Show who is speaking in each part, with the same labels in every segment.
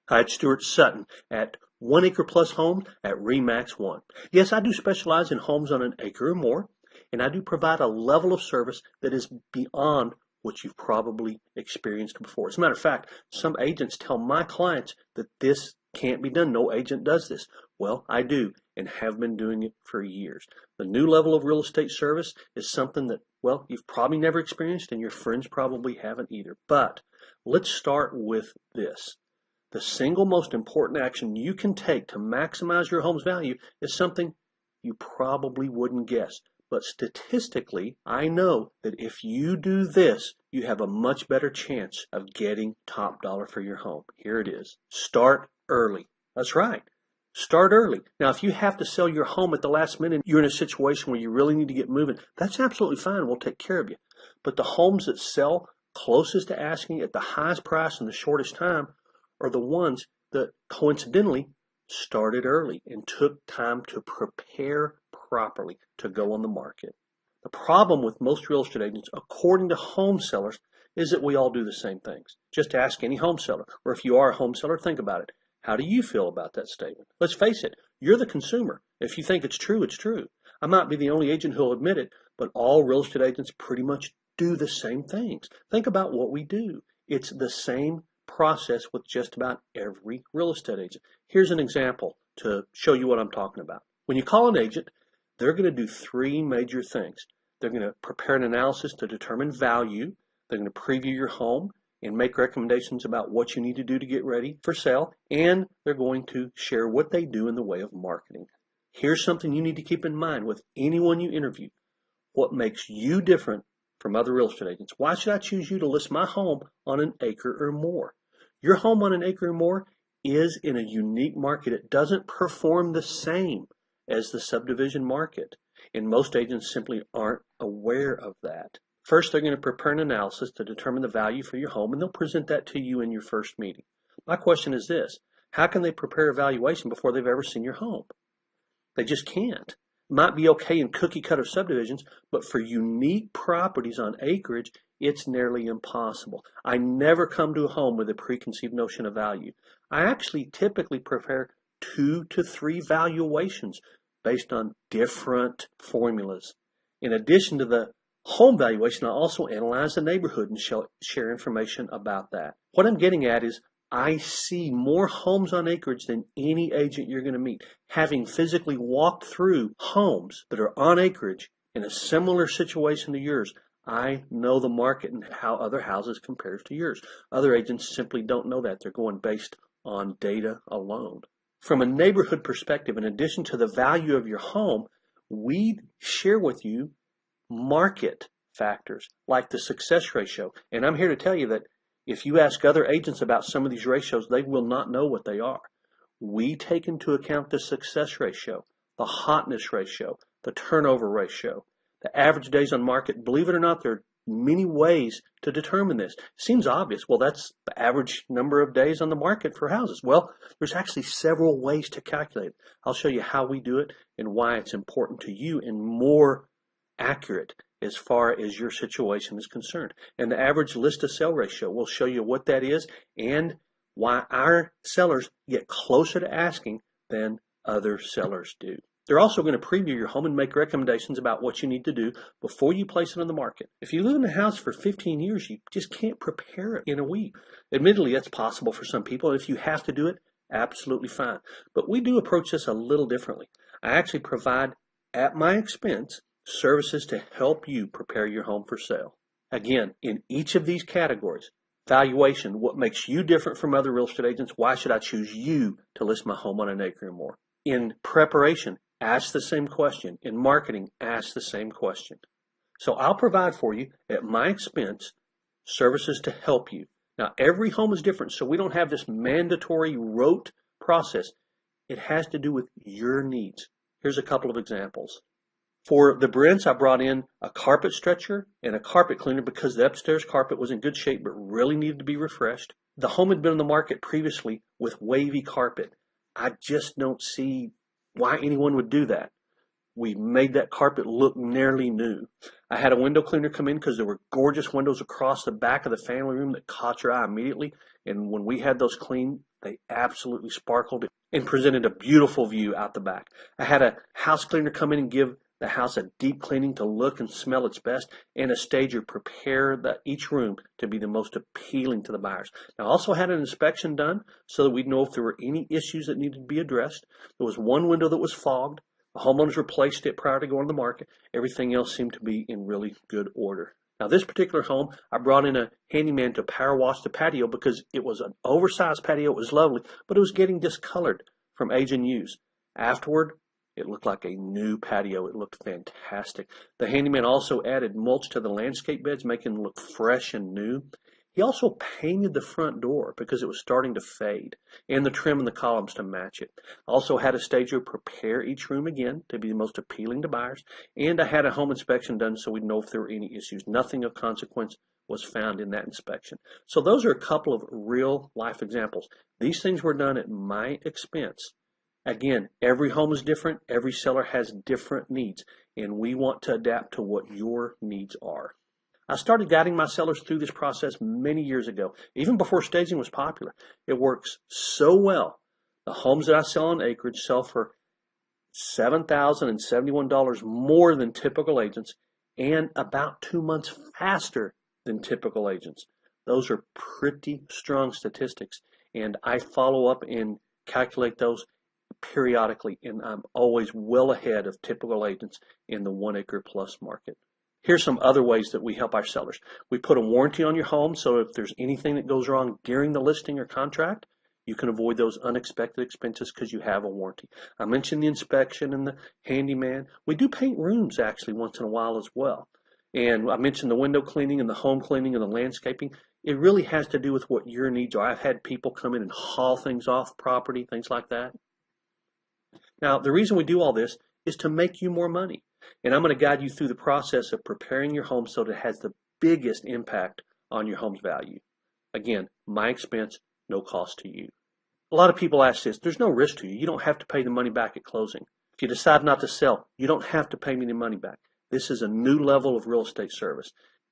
Speaker 1: Hi, it's Stuart Sutton at 1 Acre Plus Homes at REMAX 1. Yes, I do specialize in homes on an acre or more, and I do provide a level of service that is beyond what you've probably experienced before. As a matter of fact, some agents tell my clients that this can't be done. No agent does this. Well, I do and have been doing it for years. The new level of real estate service is something that, well, you've probably never experienced and your friends probably haven't either. But let's start with this. The single most important action you can take to maximize your home's value is something you probably wouldn't guess. But statistically, I know that if you do this, you have a much better chance of getting top dollar for your home. Here it is. Start early. That's right. Start early. Now, if you have to sell your home at the last minute, you're in a situation where you really need to get moving, that's absolutely fine. We'll take care of you. But the homes that sell closest to asking at the highest price in the shortest time are the ones that coincidentally started early and took time to prepare properly to go on the market. The problem with most real estate agents, according to home sellers, is that we all do the same things. Just ask any home seller, or if you are a home seller, think about it. How do you feel about that statement? Let's face it, you're the consumer. If you think it's true, it's true. I might be the only agent who'll admit it, but all real estate agents pretty much do the same things. Think about what we do. It's the same process with just about every real estate agent. Here's an example to show you what I'm talking about. When you call an agent, they're going to do three major things. They're going to prepare an analysis to determine value. They're going to preview your home and make recommendations about what you need to do to get ready for sale. And they're going to share what they do in the way of marketing. Here's something you need to keep in mind with anyone you interview. What makes you different from other real estate agents? Why should I choose you to list my home on an acre or more? Your home on an acre or more is in a unique market. It doesn't perform the same as the subdivision market, and most agents simply aren't aware of that. First, they're going to prepare an analysis to determine the value for your home, and they'll present that to you in your first meeting. My question is this: how can they prepare a valuation before they've ever seen your home? They just can't. It might be okay in cookie-cutter subdivisions, but for unique properties on acreage, it's nearly impossible. I never come to a home with a preconceived notion of value. I actually typically prepare 2 to 3 valuations based on different formulas. In addition to the home valuation, I also analyze the neighborhood and share information about that. What I'm getting at is I see more homes on acreage than any agent you're going to meet. Having physically walked through homes that are on acreage in a similar situation to yours, I know the market and how other houses compares to yours. Other agents simply don't know that. They're going based on data alone. From a neighborhood perspective, in addition to the value of your home, we share with you market factors like the success ratio. And I'm here to tell you that if you ask other agents about some of these ratios, they will not know what they are. We take into account the success ratio, the hotness ratio, the turnover ratio, the average days on market. Believe it or not, there are many ways to determine this. Seems obvious. Well, that's the average number of days on the market for houses. Well, there's actually several ways to calculate it. I'll show you how we do it and why it's important to you and more accurate as far as your situation is concerned. And the average list to sell ratio, will show you what that is and why our sellers get closer to asking than other sellers do. They're also going to preview your home and make recommendations about what you need to do before you place it on the market. If you live in a house for 15 years, you just can't prepare it in a week. Admittedly, that's possible for some people. If you have to do it, absolutely fine. But we do approach this a little differently. I actually provide, at my expense, services to help you prepare your home for sale. Again, in each of these categories: valuation, what makes you different from other real estate agents? Why should I choose you to list my home on an acre or more? In preparation, ask the same question. In marketing, ask the same question. So I'll provide for you, at my expense, services to help you. Now, every home is different, so we don't have this mandatory rote process. It has to do with your needs. Here's a couple of examples. For the Brents, I brought in a carpet stretcher and a carpet cleaner because the upstairs carpet was in good shape but really needed to be refreshed. The home had been on the market previously with wavy carpet. I just don't see why anyone would do that. We made that carpet look nearly new. I had a window cleaner come in because there were gorgeous windows across the back of the family room that caught your eye immediately. And when we had those cleaned, they absolutely sparkled and presented a beautiful view out the back. I had a house cleaner come in and give the house a deep cleaning to look and smell its best, and a stager prepare each room to be the most appealing to the buyers. Now, I also had an inspection done so that we'd know if there were any issues that needed to be addressed. There was one window that was fogged. The homeowners replaced it prior to going to the market. Everything else seemed to be in really good order. Now, this particular home, I brought in a handyman to power wash the patio because it was an oversized patio. It was lovely, but it was getting discolored from age and use. Afterward, it looked like a new patio. It looked fantastic. The handyman also added mulch to the landscape beds, making them look fresh and new. He also painted the front door because it was starting to fade, and the trim and the columns to match it. Also had a stager prepare each room again to be the most appealing to buyers, and I had a home inspection done so we'd know if there were any issues. Nothing of consequence was found in that inspection. So those are a couple of real life examples. These things were done at my expense. Again, every home is different. Every seller has different needs, and we want to adapt to what your needs are. I started guiding my sellers through this process many years ago, even before staging was popular. It works so well. The homes that I sell on Acreage sell for $7,071 more than typical agents and about 2 months faster than typical agents. Those are pretty strong statistics, and I follow up and calculate those periodically, and I'm always well ahead of typical agents in the 1 acre plus market. Here's some other ways that we help our sellers. We put a warranty on your home, so if there's anything that goes wrong during the listing or contract, you can avoid those unexpected expenses because you have a warranty. I mentioned the inspection and the handyman. We do paint rooms actually once in a while as well. And I mentioned the window cleaning and the home cleaning and the landscaping. It really has to do with what your needs are. I've had people come in and haul things off property, things like that. Now, the reason we do all this is to make you more money. And I'm going to guide you through the process of preparing your home so that it has the biggest impact on your home's value. Again, my expense, no cost to you. A lot of people ask this, there's no risk to you. You don't have to pay the money back at closing. If you decide not to sell, you don't have to pay me the money back. This is a new level of real estate service,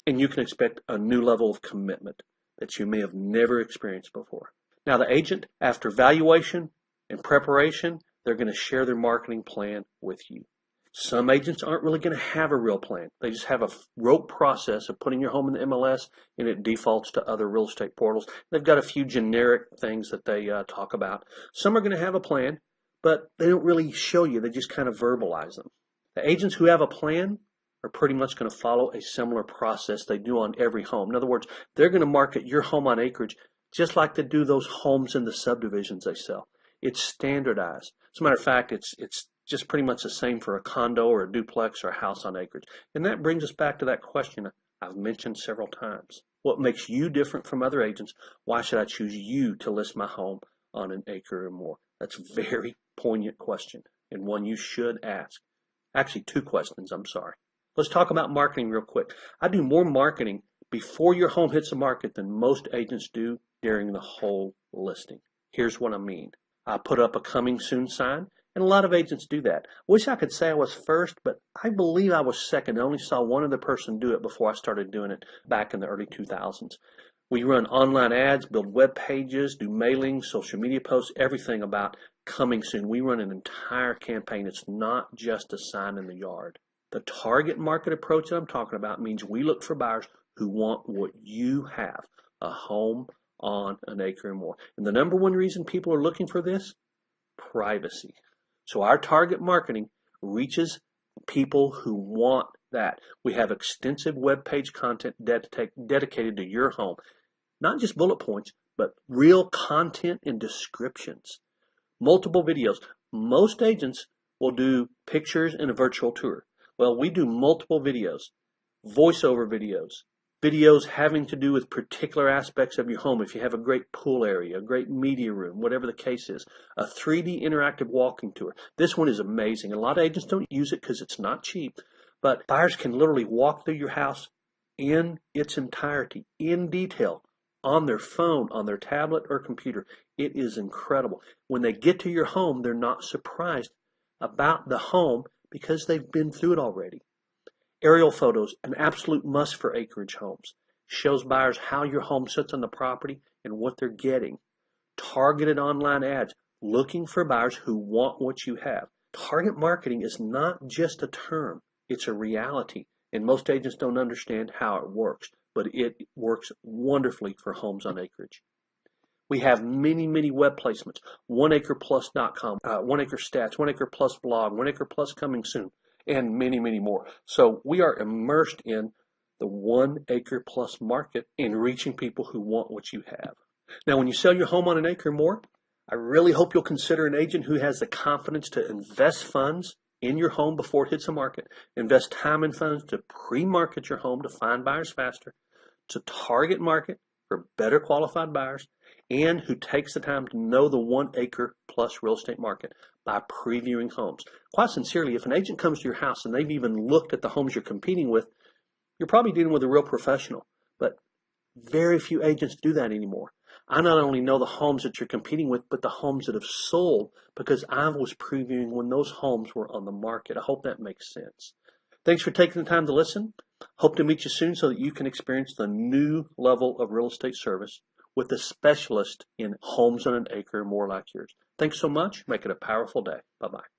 Speaker 1: and you can expect a new level of commitment that you may have never experienced before. Now, the agent, after valuation and preparation, they're going to share their marketing plan with you. Some agents aren't really going to have a real plan. They just have a rote process of putting your home in the MLS, and it defaults to other real estate portals. They've got a few generic things that they talk about. Some are going to have a plan, but they don't really show you. They just kind of verbalize them. The agents who have a plan are pretty much going to follow a similar process they do on every home. In other words, they're going to market your home on Acreage just like they do those homes in the subdivisions they sell. It's standardized. As a matter of fact, it's just pretty much the same for a condo or a duplex or a house on Acreage. And that brings us back to that question I've mentioned several times. What makes you different from other agents? Why should I choose you to list my home on an acre or more? That's a very poignant question, and one you should ask. Actually, 2 questions, I'm sorry. Let's talk about marketing real quick. I do more marketing before your home hits the market than most agents do during the whole listing. Here's what I mean. I put up a coming soon sign, and a lot of agents do that. Wish I could say I was first, but I believe I was second. I only saw one other person do it before I started doing it back in the early 2000s. We run online ads, build web pages, do mailings, social media posts, everything about coming soon. We run an entire campaign. It's not just a sign in the yard. The target market approach that I'm talking about means we look for buyers who want what you have, a home on an acre or more. And the number one reason people are looking for this? Privacy. So our target marketing reaches people who want that. We have extensive web page content dedicated to your home. Not just bullet points, but real content and descriptions. Multiple videos. Most agents will do pictures and a virtual tour. Well, we do multiple videos, voiceover videos, videos having to do with particular aspects of your home. If you have a great pool area, a great media room, whatever the case is, a 3D interactive walking tour. This one is amazing. A lot of agents don't use it because it's not cheap, but buyers can literally walk through your house in its entirety, in detail, on their phone, on their tablet or computer. It is incredible. When they get to your home, they're not surprised about the home because they've been through it already. Aerial photos, an absolute must for Acreage homes. Shows buyers how your home sits on the property and what they're getting. Targeted online ads, looking for buyers who want what you have. Target marketing is not just a term, it's a reality, and most agents don't understand how it works, but it works wonderfully for homes on Acreage. We have many, many web placements, oneacreplus.com, 1acre stats, 1acre plus blog, 1acre plus coming soon, and many, many more. So we are immersed in the 1acre plus market and reaching people who want what you have. Now, when you sell your home on an acre or more, I really hope you'll consider an agent who has the confidence to invest funds in your home before it hits the market, invest time and funds to pre-market your home to find buyers faster, to target market for better qualified buyers, and who takes the time to know the 1acre plus real estate market by previewing homes. Quite sincerely, if an agent comes to your house and they've even looked at the homes you're competing with, you're probably dealing with a real professional, but very few agents do that anymore. I not only know the homes that you're competing with, but the homes that have sold because I was previewing when those homes were on the market. I hope that makes sense. Thanks for taking the time to listen. Hope to meet you soon so that you can experience the new level of real estate service with a specialist in homes on an acre or more like yours. Thanks so much. Make it a powerful day. Bye-bye.